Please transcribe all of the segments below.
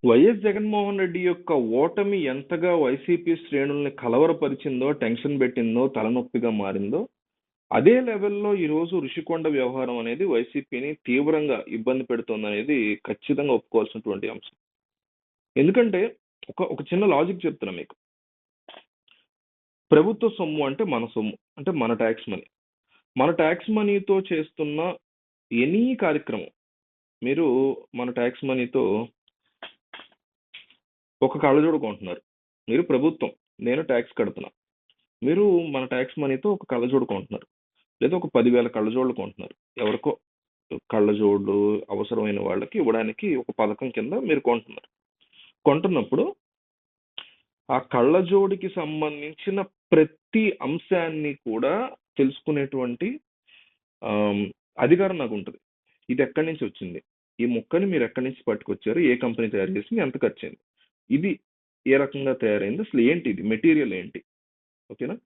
YS Jaganmohan Reddy యొక్క ఓటమి ఎంతగా వైసీపీ శ్రేణుల్ని కలవరపరిచిందో, టెన్షన్ పెట్టిందో, తలనొప్పిగా మారిందో, అదే లెవెల్‌లో ఈరోజు ఋషికొండ వ్యవహారం అనేది వైసీపీని తీవ్రంగా ఇబ్బంది పెడుతోందనేది ఖచ్చితంగా ఒప్పుకోవాల్సినటువంటి అంశం. ఎందుకంటే ఒక చిన్న లాజిక్ చెప్తున్నా మీకు. ప్రభుత్వ సొమ్ము అంటే మన సొమ్ము. అంటే మన టాక్స్ మనీ. మన టాక్స్ మనీతో చేస్తున్న ఎనీ కార్యక్రమం మీరు మన టాక్స్ మనీతో ఒక కళ్ళజోడు కొంటున్నారు. మీరు ప్రభుత్వం. నేను టాక్స్ కడుతున్నా. మీరు మన టాక్స్ మనీతో ఒక కళ్ళజోడు కొంటున్నారు. లేదా ఒక 10,000 కళ్ళజోళ్ళు కొంటున్నారు. ఎవరికో కళ్ళజోళ్ళు అవసరమైన వాళ్ళకి ఇవ్వడానికి ఒక పథకం కింద మీరు కొంటున్నారు. కొంటున్నప్పుడు ఆ కళ్ళజోడికి సంబంధించిన ప్రతి అంశాన్ని కూడా తెలుసుకునేటువంటి ఆహ్, అధికారం నాకుంటది. ఇది ఎక్కడి నుంచి వచ్చింది? ఈ ముక్కని మీరు ఎక్కడి నుంచి పట్టుకొచ్చారు? ఏ కంపెనీ తయారు చేసింది? ఎంత ఖర్చయింది? ఇది ఏ రకంగా తయారైంది? అసలు ఏంటి ఇది? మెటీరియల్ ఏంటి? ఓకేనా?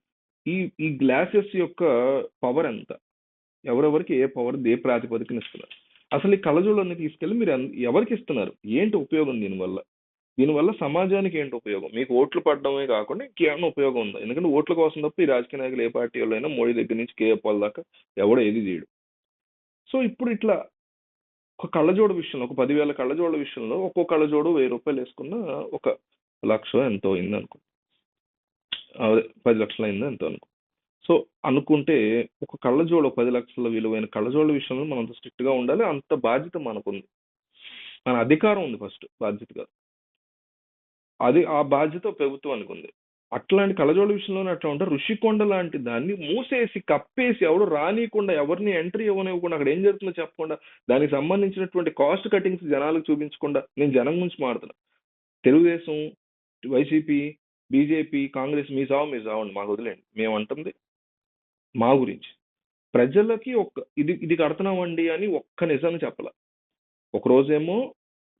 ఈ ఈ గ్లాసెస్ యొక్క పవర్ ఎంత? ఎవరెవరికి ఏ పవర్ ఏ ప్రాతిపదికన ఇస్తున్నారు? అసలు ఈ కళ్ళజోళ్ళన్నీ తీసుకెళ్ళి మీరు ఎవరికి ఇస్తున్నారు? ఏంటి ఉపయోగం దీనివల్ల? దీనివల్ల సమాజానికి ఏంటి ఉపయోగం? మీకు ఓట్లు పడడమే కాకుండా ఇంకేమన్నా ఉపయోగం ఉందా? ఎందుకంటే ఓట్ల కోసం తప్ప ఈ రాజకీయ నాయకులు ఏ పార్టీ వాళ్ళైనా మోడీ దగ్గర నుంచి కేఏ పాల్ దాకా ఎవడో ఏది చేయడు. సో ఇప్పుడు ఇట్లా ఒక కళ్ళజోడు విషయంలో, ఒక 10,000 కళ్ళజోళ్ళ విషయంలో ఒక్కో కళ్ళజోడు ₹1000 వేసుకున్న ఒక 1,00,000 ఎంతో అయిందనుకో. అదే 10,00,000 అయిందో ఎంతో అనుకో. సో అనుకుంటే ఒక కళ్ళజోడు 10,00,000 విలువైన కళ్ళజోళ్ళ విషయంలో మనం అంత స్ట్రిక్ట్ గా ఉండాలి. అంత బాధ్యత మనకుంది. మన అధికారం ఉంది ఫస్ట్, బాధ్యత కాదు. అది ఆ బాధ్యత ప్రభుత్వానికి ఉంది. అట్లాంటి కళ్ళజోళ్ళ విషయంలోనే అట్లా ఉంటారు. ఋషికొండ లాంటి దాన్ని మూసేసి, కప్పేసి, ఎవడు రానీయకుండా, ఎవరిని ఎంట్రీ ఇవ్వనివ్వకుండా, అక్కడ ఏం జరుగుతుందో చెప్పకుండా, దానికి సంబంధించినటువంటి కాస్ట్ కటింగ్స్ జనాలకు చూపించకుండా, నేను జనం గురించి మాట్లాడుతున్నా. తెలుగుదేశం, వైసీపీ, బీజేపీ, కాంగ్రెస్ మీ సావండి, మాకు వదిలేండి. మేము అంటుంది మా గురించి. ప్రజలకి ఇది కడుతున్నామండి అని ఒక్క నిజాన్ని చెప్పాల. ఒక రోజేమో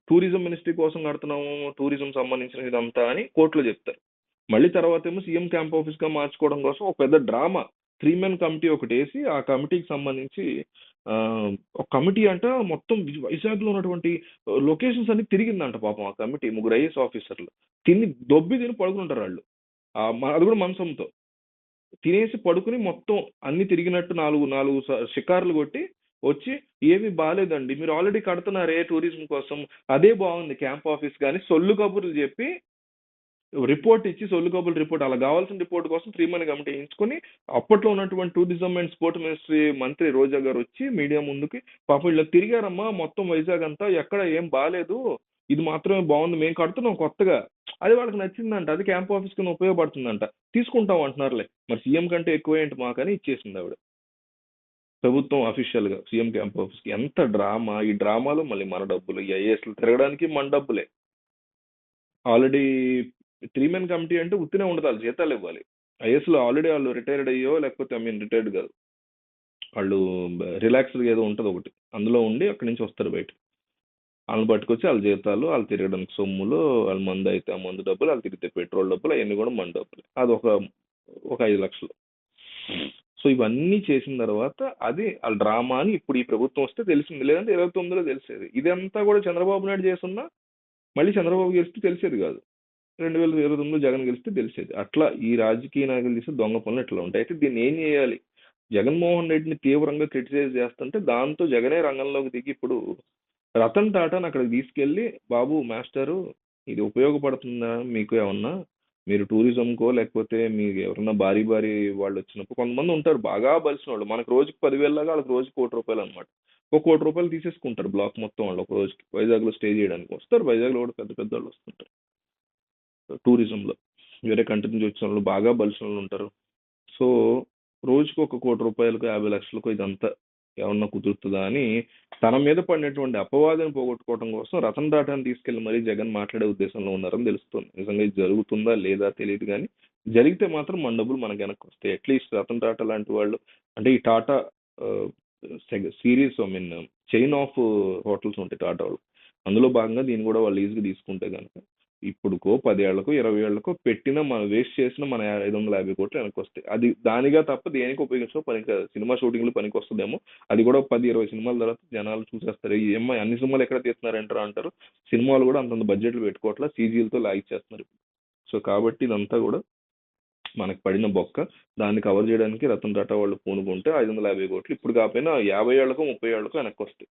టూరిజం మినిస్ట్రీ కోసం కడుతున్నాము, టూరిజం సంబంధించిన ఇదంతా అని కోర్టులో చెప్తారు. మళ్ళీ తర్వాత ఏమో సీఎం క్యాంప్ ఆఫీస్ గా మార్చుకోవడం కోసం ఒక పెద్ద డ్రామా 3 మెన్ కమిటీ ఒకటి వేసి, ఆ కమిటీకి సంబంధించి ఒక కమిటీ అంట మొత్తం వైజాగ్ లో ఉన్నటువంటి లొకేషన్స్ అన్ని తిరిగిందంట. పాపం ఆ కమిటీ 3 ఐఏఎస్ ఆఫీసర్లు తిని పడుకుంటారు వాళ్ళు. అది కూడా మంచంతో తినేసి పడుకుని మొత్తం అన్ని తిరిగినట్టు నాలుగు నాలుగు షికార్లు కొట్టి వచ్చి, ఏమీ బాగాలేదండి, మీరు ఆల్రెడీ కడుతున్నారే టూరిజం కోసం, అదే బాగుంది క్యాంప్ ఆఫీస్ కానీ సొల్లు కబుర్లు చెప్పి రిపోర్ట్ ఇచ్చి, సొల్లు కబుర్లు రిపోర్ట్, అలా కావాల్సిన రిపోర్ట్ కోసం 3 మెన్ కమిటీ వేయించుకొని అప్పట్లో ఉన్నటువంటి టూరిజం అండ్ స్పోర్ట్ మినిస్ట్రీ మంత్రి రోజా గారు వచ్చి మీడియా ముందుకి, పాపం ఇలా తిరిగారమ్మా మొత్తం వైజాగ్ అంతా, ఎక్కడ ఏం బాగాలేదు, ఇది మాత్రమే బాగుంది, మేము కడుతున్నాం కొత్తగా, అది వాళ్ళకి నచ్చిందంట, అది క్యాంప్ ఆఫీస్ కింద ఉపయోగపడుతుందంట, తీసుకుంటాం అంటున్నారులే, మరి సీఎం కంటే ఎక్కువ ఏంటి మాకని ఇచ్చేసింది ఆవిడ. ప్రభుత్వం అఫీషియల్ గా సీఎం క్యాంప్ ఆఫీస్ కి. ఎంత డ్రామా! ఈ డ్రామాలో మళ్ళీ మన డబ్బులు, ఈ ఐఏఎస్లు తిరగడానికి మన డబ్బులే. ఆల్రెడీ 3 మెన్ కమిటీ అంటే ఉత్తినే ఉండదు, వాళ్ళు జీతాలు ఇవ్వాలి. ఐఏఎస్లో ఆల్రెడీ వాళ్ళు రిటైర్డ్ అయ్యో, లేకపోతే రిటైర్డ్ కాదు, వాళ్ళు రిలాక్స్డ్ ఏదో ఉంటుంది ఒకటి, అందులో ఉండి అక్కడి నుంచి వస్తారు బయట. వాళ్ళని పట్టుకొచ్చి వాళ్ళ జీతాలు, వాళ్ళు తిరగడానికి సొమ్ములు, వాళ్ళ మందు అయితే ఆ మందు డబ్బులు, వాళ్ళు తిరిగితే పెట్రోల్ డబ్బులు, అవన్నీ కూడా మన డబ్బులు. అది ఒక 5 లక్షలు. సో ఇవన్నీ చేసిన తర్వాత అది ఆ డ్రామా అని ఇప్పుడు ఈ ప్రభుత్వం వస్తే తెలిసింది. లేదంటే 29లో తెలిసేది. ఇదంతా కూడా చంద్రబాబు నాయుడు చేస్తున్నా మళ్ళీ చంద్రబాబు గెలిస్తే తెలిసేది కాదు. 2029లో జగన్ గెలిస్తే తెలిసేది. అట్లా ఈ రాజకీయ నాయకులు చేసే దొంగ పనులు ఇట్లా ఉంటాయి. అయితే దీన్ని ఏం చేయాలి? జగన్మోహన్ రెడ్డిని తీవ్రంగా క్రిటిసైజ్ చేస్తుంటే, దాంతో జగనే రంగంలోకి దిగి ఇప్పుడు రతన్ టాటాని అక్కడికి తీసుకెళ్లి, బాబు మాస్టరు, ఇది ఉపయోగపడుతుందా మీకు ఏమన్నా? మీరు టూరిజంకో, లేకపోతే మీకు ఎవరన్నా భారీ భారీ వాళ్ళు వచ్చినప్పుడు కొంతమంది ఉంటారు బాగా బలిసిన వాళ్ళు, మనకు రోజుకి 10,000 లాగా వాళ్ళకి రోజుకి ₹1,00,00,000 అనమాట. ఒక ₹1,00,00,000 తీసేసుకుంటారు బ్లాక్ మొత్తం వాళ్ళు ఒక రోజుకి. వైజాగ్ లో స్టే చేయడానికి వస్తారు. వైజాగ్ లో కూడా పెద్ద పెద్ద వాళ్ళు వస్తుంటారు టూరిజంలో. వేరే కంట్రీ నుంచి వచ్చిన వాళ్ళు బాగా బలిసిన వాళ్ళు ఉంటారు. సో రోజుకు ఒక ₹1,00,00,000 50 లక్షలకు ఇదంతా ఏమన్నా కుదురుతుందా అని తన మీద పడినటువంటి అపవాదం పోగొట్టుకోవడం కోసం రతన్ టాటాని తీసుకెళ్లి మరీ జగన్ మాట్లాడే ఉద్దేశంలో ఉన్నారని తెలుస్తుంది. నిజంగా ఇది జరుగుతుందా లేదా తెలియదు, కానీ జరిగితే మాత్రం మన డబ్బులు మనకు వెనక్కి వస్తాయి. అట్లీస్ట్ రతన్ టాటా లాంటి వాళ్ళు, అంటే ఈ Tata series, chain of hotels ఉంటాయి టాటా వాళ్ళు, అందులో భాగంగా దీన్ని కూడా వాళ్ళు ఈజీగా తీసుకుంటే కనుక ఇప్పుడుకో 10 ఏళ్లకో 20 ఏళ్లకో పెట్టిన మనం వేస్ట్ చేసిన మన 550 కోట్లు వెనక్కి వస్తాయి. అది దానిగా తప్ప దేనికి ఉపయోగించో పనికి కాదు. సినిమా షూటింగ్లు పనికి వస్తుందేమో, అది కూడా 10-20 సినిమాల తర్వాత జనాలు చూసేస్తారు. ఈ అమ్మాయి అన్ని సినిమాలు ఎక్కడ తీస్తున్నారంటారా అంటారు. సినిమాలు కూడా అంతంత బడ్జెట్లు పెట్టుకోవట్లా, సీజీలతో లాగిచ్చేస్తున్నారు. సో కాబట్టి ఇదంతా కూడా మనకు పడిన బొక్క. దాన్ని కవర్ చేయడానికి రతన్ టాటా వాళ్ళు పూనుకుంటే 550 కోట్లు ఇప్పుడు కాకపోయినా 50 ఏళ్లకో 30 ఏళ్లకో వెనక్కి వస్తాయి.